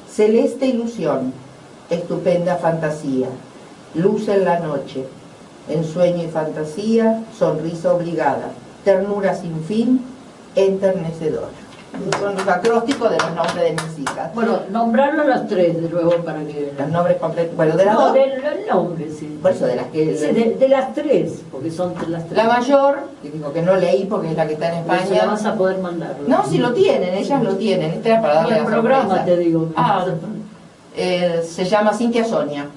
celeste ilusión, estupenda fantasía, luz en la noche, ensueño y fantasía, sonrisa obligada, ternura sin fin, enternecedora. Son los acrósticos de los nombres de mis hijas. Bueno, nombrarlo las 3 de nuevo para que. Los nombres completos, bueno, de las No, dos, del nombre, sí. por eso de las que... Sí, de las 3, porque son las 3. La mayor, que digo que no leí porque es la que está en Se la España. vas a poder mandar. No, si lo tienen, ellas lo tienen. Este era para darle el la programa, sorpresa. te digo. Se llama Cintia Sonia.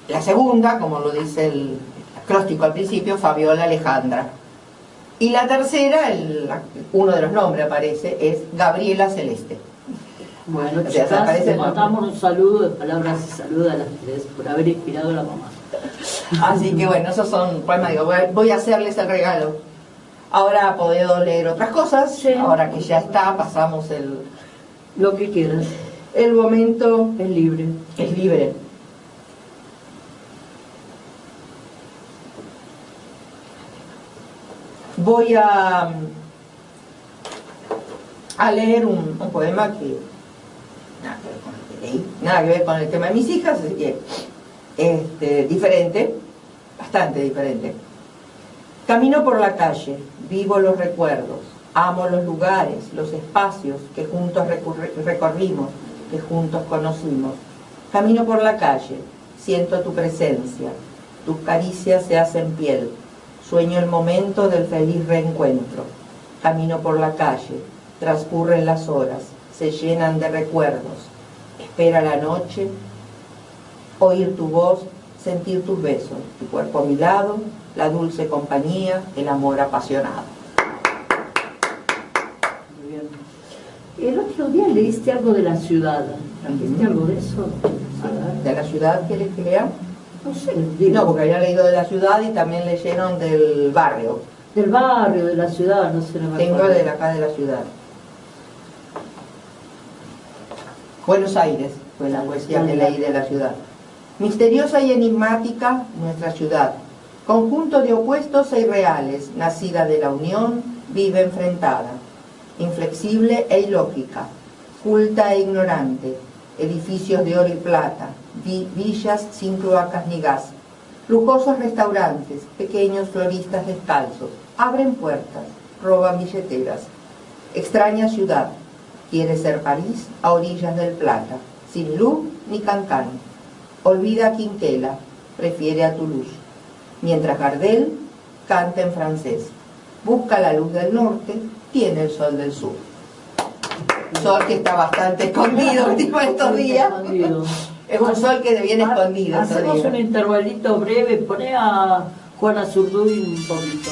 La segunda, como lo dice el acróstico al principio, Fabiola Alejandra. Y la tercera, uno de los nombres aparece, es Gabriela Celeste. Bueno, O sea, chicas, aparece te el nombre. mandamos un saludo de palabras y salud a las 3 por haber inspirado a la mamá. Así que bueno, esos son poemas, digo, voy a hacerles el regalo. Ahora puedo leer otras cosas, Sí. Ahora que ya está, pasamos Lo que quieras, el momento, es libre. es libre. Voy a leer un poema que nada que ver con el que leí, nada que ver con el tema de mis hijas, así que diferente, bastante diferente. Camino por la calle, vivo los recuerdos, amo los lugares, los espacios que juntos recorrimos, que juntos conocimos. Camino por la calle, siento tu presencia, tus caricias se hacen piel, sueño el momento del feliz reencuentro. Camino por la calle, transcurren las horas, se llenan de recuerdos. Espera la noche, oír tu voz, sentir tus besos, tu cuerpo a mi lado, la dulce compañía, el amor apasionado. Muy bien. El otro día leíste algo de la ciudad. ¿Leíste algo de eso? A ver. ¿De la ciudad quieres que lea? No sé, digo. No, porque había leído de la ciudad y también leyeron del barrio. Del barrio, de la ciudad, no sé. No me Tengo acuerdo. de acá de la ciudad. Buenos Aires fue la poesía que leí de la ciudad. Misteriosa y enigmática nuestra ciudad, conjunto de opuestos e irreales, nacida de la unión, vive enfrentada. inflexible e ilógica, culta e ignorante, edificios de oro y plata, villas sin cloacas ni gas, lujosos restaurantes, pequeños floristas descalzos, abren puertas, roban billeteras. Extraña ciudad, quiere ser París a orillas del Plata, sin Louvre ni Cancán. Olvida a Quinquela, prefiere a Toulouse. Mientras Gardel canta en francés. Busca la luz del norte, tiene el sol del sur. Sol que está bastante escondido estos días. Es un sol que viene escondido. Hacemos un intervalito breve, poné a Juana Zurduy un poquito.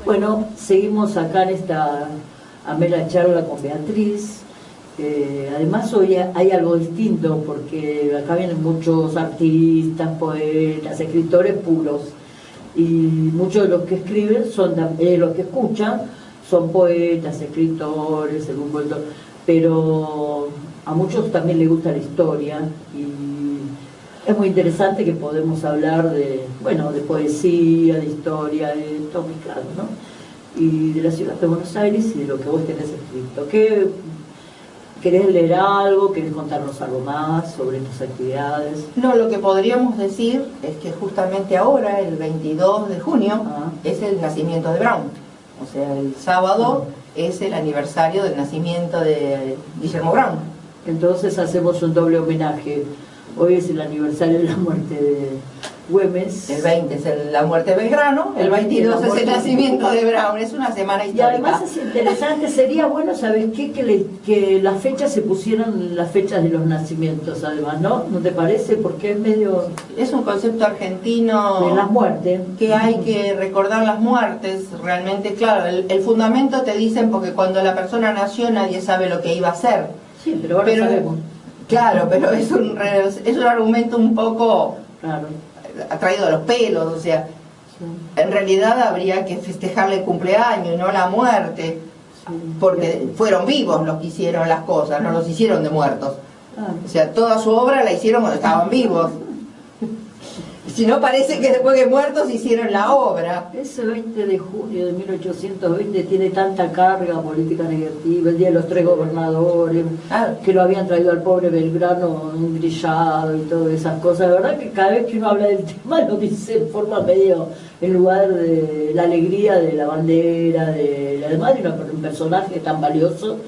Bueno, seguimos acá en esta amena charla con Beatriz. Además hoy hay algo distinto porque acá vienen muchos artistas, poetas, escritores puros, y muchos de los que escriben son los que escuchan son poetas, escritores, algún poeta, pero a muchos también les gusta la historia y es muy interesante que podemos hablar de, bueno, de poesía, de historia, de todo mezclado, ¿no? Y de la ciudad de Buenos Aires y de lo que vos tenés escrito. ¿Querés leer algo? ¿Querés contarnos algo más sobre tus actividades? No, lo que podríamos decir es que justamente ahora, el 22 de junio, es el nacimiento de Brown. O sea, el sábado es el aniversario del nacimiento de Guillermo Brown. Entonces hacemos un doble homenaje. Hoy es el aniversario de la muerte de Güemes. El 20 es la muerte de Belgrano, el 22 es el nacimiento de Brown. Es una semana histórica. Y además es interesante, sería bueno, ¿sabes qué? Que las fechas se pusieran las fechas de los nacimientos, además, ¿no? ¿No te parece? Porque es medio... Es un concepto argentino... De las muertes. Que hay que recordar las muertes, realmente, claro. El fundamento te dicen porque cuando la persona nació nadie sabe lo que iba a hacer. Sí, pero ahora sabemos. Claro, pero es un argumento un poco... Claro. Traído de los pelos, o sea, sí. En realidad habría que festejarle el cumpleaños y no la muerte, sí. Porque fueron vivos los que hicieron las cosas, no los hicieron de muertos. O sea, toda su obra la hicieron cuando estaban vivos. Si no, parece que después de muertos hicieron la obra. Ese 20 de junio de 1820 tiene tanta carga política negativa, el Día de los Tres Gobernadores, que lo habían traído al pobre Belgrano engrillado y todas esas cosas. La verdad que cada vez que uno habla del tema lo dice en forma medio, en lugar de la alegría de la bandera, además de un personaje tan valioso,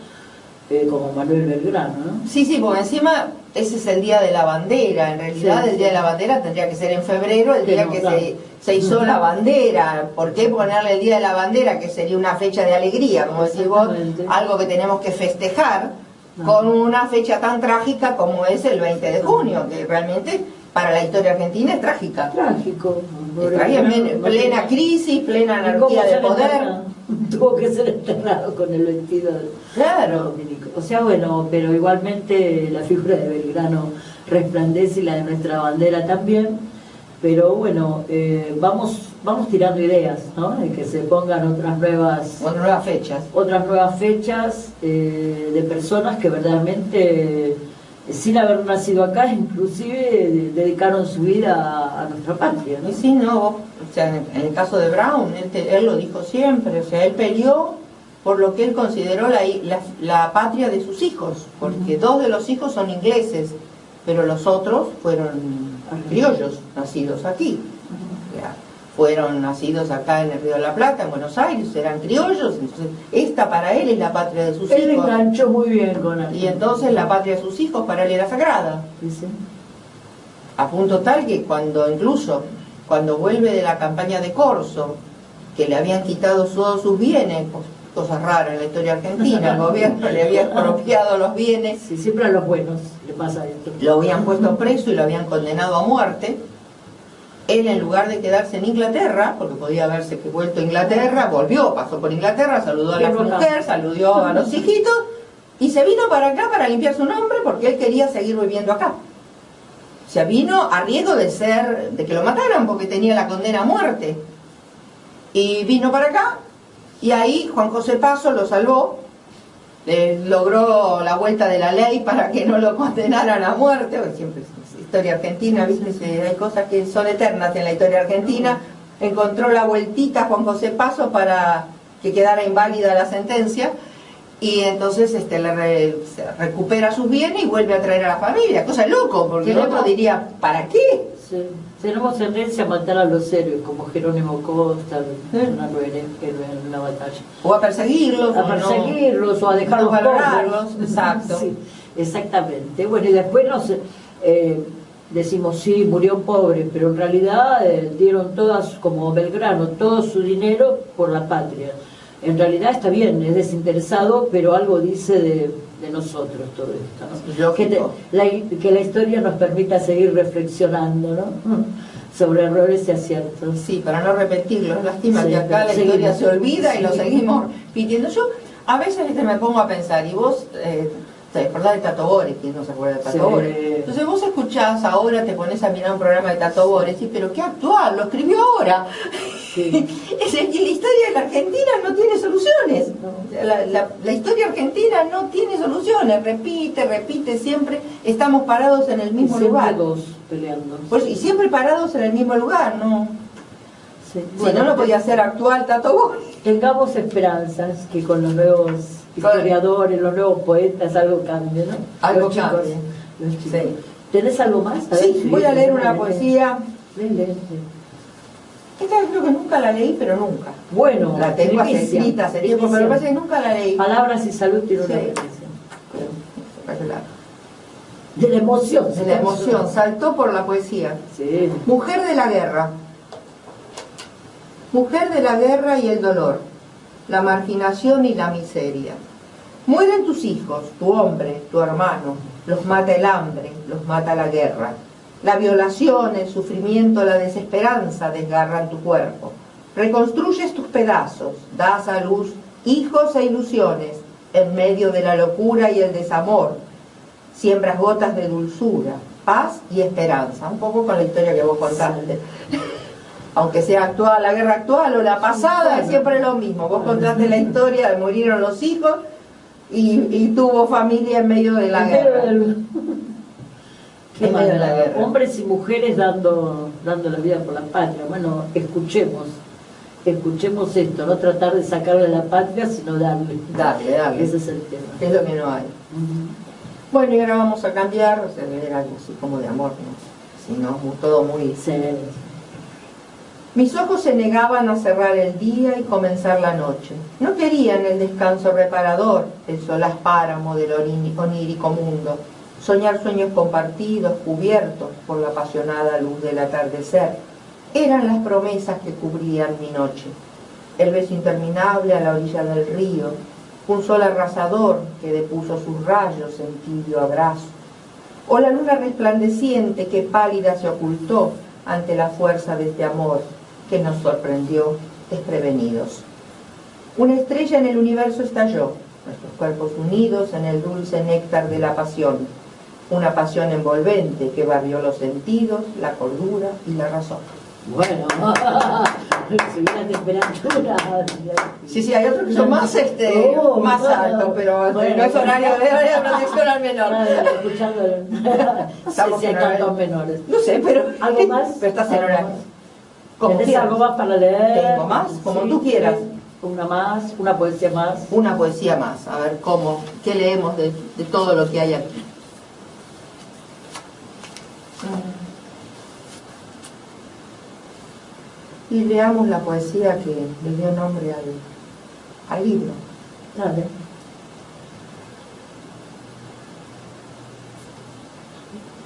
como Manuel Belgrano, ¿no? Sí, sí, porque encima ese es el Día de la Bandera. En realidad Sí, el Día de la Bandera tendría que ser en febrero, el día que se hizo la bandera. ¿Por qué ponerle el Día de la Bandera, que sería una fecha de alegría, como decís vos, algo que tenemos que festejar, con una fecha tan trágica como es el 20 de junio, que realmente para la historia argentina es trágica? Trágico. Es trágica, en plena crisis, plena anarquía de poder. Tuvo que ser enterrado con el vestido dominico. O sea, bueno, pero igualmente la figura de Belgrano resplandece y la de nuestra bandera también. Pero bueno, vamos tirando ideas, ¿no? De que se pongan otras nuevas fechas de personas que verdaderamente, sin haber nacido acá, inclusive dedicaron su vida a nuestra patria, ¿no? Y sí, no, o sea, en el caso de Brown, él lo dijo siempre, o sea, él peleó por lo que él consideró la patria de sus hijos, porque dos de los hijos son ingleses, pero los otros fueron criollos, nacidos aquí. O sea, fueron nacidos acá en el Río de la Plata, en Buenos Aires, eran criollos, entonces esta para él es la patria de sus hijos. Él enganchó muy bien con Argentina. Y entonces la patria de sus hijos para él era sagrada. Sí. A punto tal que cuando vuelve de la campaña de Corso, que le habían quitado todos sus bienes, cosas raras en la historia argentina, el gobierno le había expropiado los bienes. Sí, siempre a los buenos le pasa esto. Lo habían puesto preso y lo habían condenado a muerte. Él, en lugar de quedarse en Inglaterra, porque podía haberse vuelto a Inglaterra, volvió, pasó por Inglaterra, saludó a la mujer, saludó a los hijitos y se vino para acá para limpiar su nombre porque él quería seguir viviendo acá. O sea, vino a riesgo de que lo mataran porque tenía la condena a muerte. Y vino para acá y ahí Juan José Paso lo salvó, logró la vuelta de la ley para que no lo condenaran a muerte, porque siempre es historia argentina, ¿viste? Hay cosas que son eternas en la historia argentina. Encontró la vueltita Juan José Paso para que quedara inválida la sentencia y entonces se recupera sus bienes y vuelve a traer a la familia, cosa de loco, porque el otro diría, ¿para qué? Sí. Tenemos tendencia a matar a los héroes como Jerónimo Costa en una batalla, o a perseguirlos, o a dejarlos valorarlos. Exacto. Sí, exactamente. Bueno, y después decimos, sí, murió pobre, pero en realidad dieron todas, como Belgrano, todo su dinero por la patria. En realidad está bien, es desinteresado, pero algo dice de nosotros todo esto, ¿no? Que la historia nos permita seguir reflexionando, ¿no? Sobre errores y aciertos. Sí, para no repetirlos. Lástima que acá la historia se olvida y lo seguimos pidiendo. Yo a veces me pongo a pensar, y vos... ¿te acordás de Tato Bores? ¿Quién no se acuerda de Tato Bores? Entonces vos escuchás ahora, te pones a mirar un programa de Tato Bores y pero qué actual, lo escribió ahora. Sí. Es que la historia de la Argentina no tiene soluciones. La historia argentina no tiene soluciones. Repite siempre. Estamos parados en el mismo lugar. Dos peleando. Pues, y siempre parados en el mismo lugar, ¿no? Sí. Si bueno, no lo podía hacer actual Tato Bores. Tengamos esperanzas que con los nuevos historiadores, los nuevos poetas, algo cambie, ¿no? Algo cambie. Sí. ¿Tenés algo más? Sí, voy a leer una poesía. Lee. Esta creo que nunca la leí, pero nunca. Bueno, la tengo escrita hace tiempo, pero parece que nunca la leí. Palabras y salud tiene una de la emoción. De la emoción, saltó por la poesía. Sí. Mujer de la guerra. Mujer de la guerra y el dolor, la marginación y la miseria. Mueren tus hijos, tu hombre, tu hermano, los mata el hambre, los mata la guerra. La violación, el sufrimiento, la desesperanza desgarran tu cuerpo. Reconstruyes tus pedazos, das a luz hijos e ilusiones en medio de la locura y el desamor. Siembras gotas de dulzura, paz y esperanza. Un poco con la historia que vos contaste. Aunque sea actual, la guerra actual o la pasada, es siempre lo mismo. Vos contaste la historia de murieron los hijos y tuvo familia en medio de la guerra. En medio de la guerra. Hombres y mujeres dando la vida por la patria. Bueno, escuchemos esto, no tratar de sacarle la patria, sino darle. Ese es el tema. Es lo que no hay. Bueno, y ahora vamos a cambiar, o sea, leer algo así como de amor, ¿no? Si no, todo muy... Sí. Mis ojos se negaban a cerrar el día y comenzar la noche. No querían el descanso reparador, el solaz páramo del onírico mundo, soñar sueños compartidos, cubiertos por la apasionada luz del atardecer. Eran las promesas que cubrían mi noche. El beso interminable a la orilla del río, un sol arrasador que depuso sus rayos en tibio abrazo, o la luna resplandeciente que pálida se ocultó ante la fuerza de este amor que nos sorprendió desprevenidos. Una estrella en el universo estalló, nuestros cuerpos unidos en el dulce néctar de la pasión, una pasión envolvente que barrió los sentidos, la cordura y la razón. Bueno, subir la temperatura. Sí, hay otros que son más, más altos, pero bueno, no es horario de protección al menor. Escuchando, no sé si hay tantos menores. No sé, pero ¿algo más? Pero estás en horario. ¿Tenés algo más para leer? Tengo más, como tú quieras. Una más, una poesía más. Una poesía más, a ver qué leemos de todo lo que hay aquí. Y leamos la poesía que le dio nombre al libro. Dale.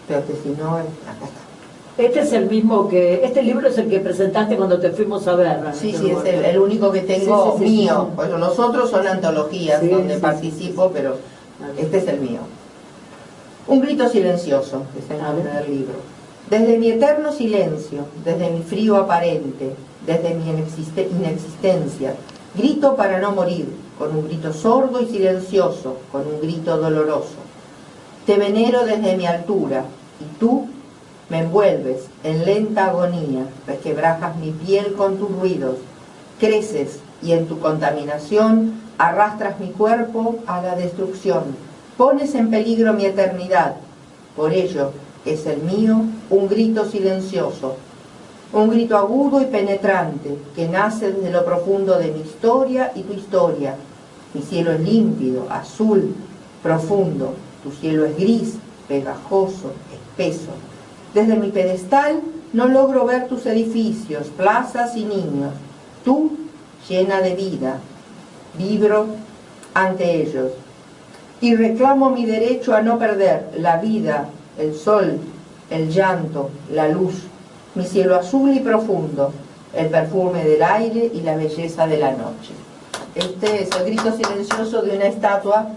Pero que si no, acá está. Este es el mismo este libro es el que presentaste cuando te fuimos a ver. Sí, es el único que tengo mío. Sí. Pues los otros son antologías donde participo, pero Vale. este es el mío. Un grito silencioso, que es el nombre del libro. Desde mi eterno silencio, desde mi frío aparente, desde mi inexistencia, grito para no morir, con un grito sordo y silencioso, con un grito doloroso. Te venero desde mi altura, y tú me envuelves en lenta agonía, resquebrajas mi piel con tus ruidos, creces y en tu contaminación arrastras mi cuerpo a la destrucción, pones en peligro mi eternidad. Por ello es el mío un grito silencioso, un grito agudo y penetrante que nace desde lo profundo de mi historia y tu historia. Mi cielo es límpido, azul, profundo, tu cielo es gris, pegajoso, espeso. Desde mi pedestal no logro ver tus edificios, plazas y niños. Tú, llena de vida, vibro ante ellos. Y reclamo mi derecho a no perder la vida, el sol, el llanto, la luz, mi cielo azul y profundo, el perfume del aire y la belleza de la noche. Este es el grito silencioso de una estatua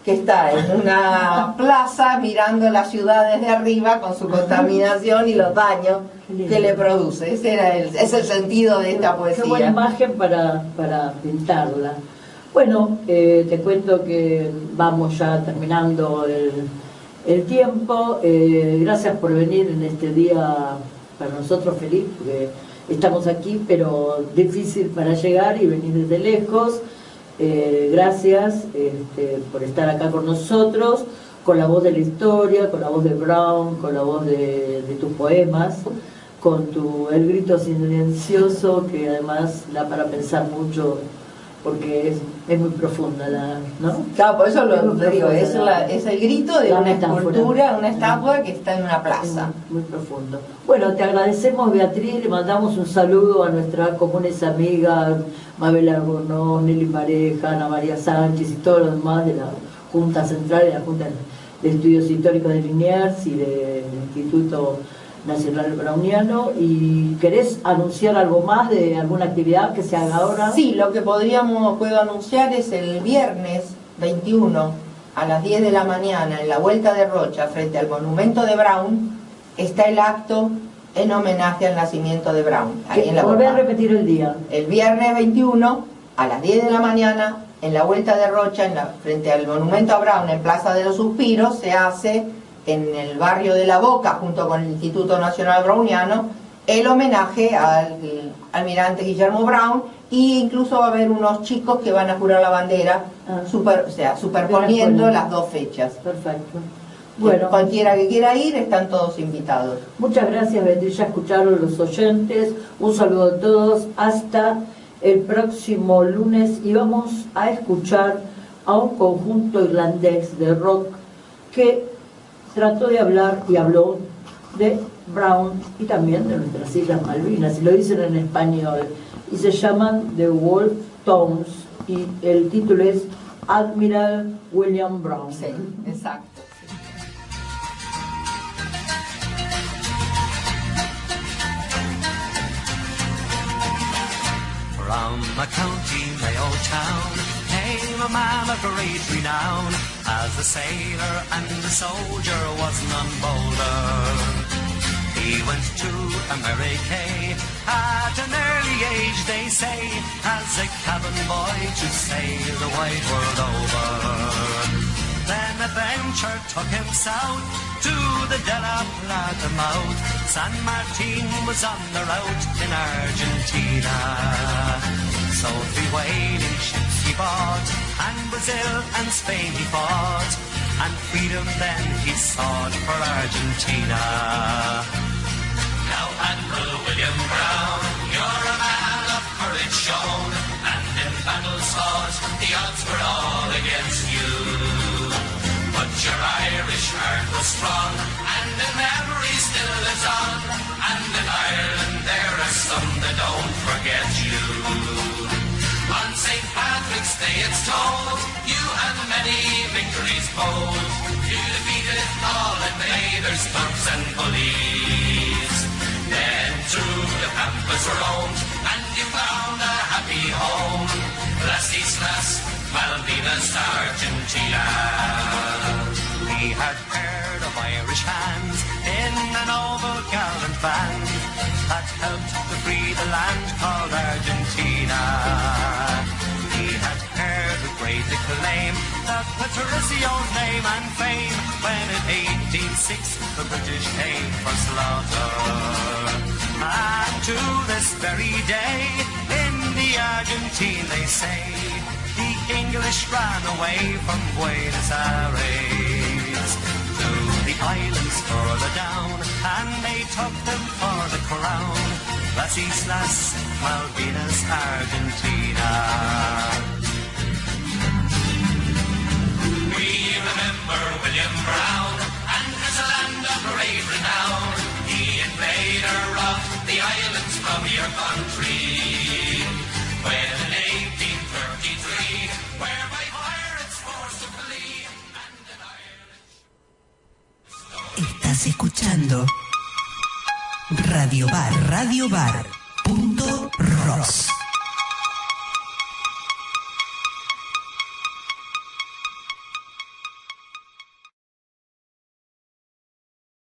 que está en una plaza mirando la ciudad desde arriba con su contaminación y los daños que le produce. Es el sentido de esta poesía. Qué buena imagen para pintarla. Bueno, te cuento que vamos ya terminando el tiempo. Gracias por venir en este día para nosotros feliz, porque estamos aquí, pero difícil para llegar y venir desde lejos. Gracias por estar acá con nosotros, con la voz de la historia, con la voz de Brown, con la voz de tus poemas, con el grito silencioso, que además da para pensar mucho, porque es muy profunda, ¿no? Claro, por eso lo digo, es el grito de una escultura, una estatua que está en una plaza. Muy profundo. Bueno, te agradecemos, Beatriz, le mandamos un saludo a nuestras comunes amigas, Mabel Albornoz, Nelly Pareja, Ana María Sánchez y todos los demás de la Junta Central, de la Junta de Estudios Históricos de Liniers y del Instituto Nacional Browniano. ¿Y querés anunciar algo más de alguna actividad que se haga ahora? Sí, lo que puedo anunciar es el viernes 21 a las 10 de la mañana en la Vuelta de Rocha, frente al monumento de Brown, está el acto en homenaje al nacimiento de Brown. Volvé a repetir el día. El viernes 21 a las 10 de la mañana en la Vuelta de Rocha, frente al monumento a Brown, en Plaza de los Suspiros, se hace en el barrio de La Boca, junto con el Instituto Nacional Browniano, el homenaje al almirante Guillermo Brown, e incluso va a haber unos chicos que van a jurar la bandera, superponiendo las dos fechas. Perfecto. Bueno, cualquiera que quiera ir, están todos invitados. Muchas gracias, Beatriz, ya escucharon los oyentes. Un saludo a todos. Hasta el próximo lunes, y vamos a escuchar a un conjunto irlandés de rock que trató de hablar y habló de Brown y también de nuestras Islas Malvinas, y lo dicen en español, y se llaman The Wolf Tones, y el título es Admiral William Brown. Sí, exacto. From a county Mayo town came a man of great renown. As a sailor and a soldier was none bolder. He went to America at an early age, they say, as a cabin boy to sail the wide world over. Then adventure took him south to the De La Plata mouth. San Martin was on the route in Argentina. So 3 whaling ships he bought, and Brazil and Spain he fought, and freedom then he sought for Argentina. Now Admiral William Brown, you're a man of courage shown, and in battles fought, the odds were all against you. But your Irish heart was strong, and the memory still lives on. And in Ireland there are some that don't forget you. On St. Patrick's Day it's told, you had many victories bold. You defeated all invaders, thugs and bullies. Then through the pampas roamed, and you found a happy home. Las Islas Malvinas, Argentina. He had heard of Irish hands in a noble gallant band that helped to free the land called Argentina. He had heard with great acclaim that Patricio's name and fame when in 1806 the British came for slaughter. And to this very day in the Argentine they say the English ran away from Buenos Aires to the islands further down, and they took them for the crown. Las Islas Malvinas, Argentina. We remember William Brown, and his land of great renown. He invader of the islands from your country. When in 1833, whereby pirates forced to flee, and in Ireland... Estás escuchando Radio Bar, Radio Bar. Punto Ross.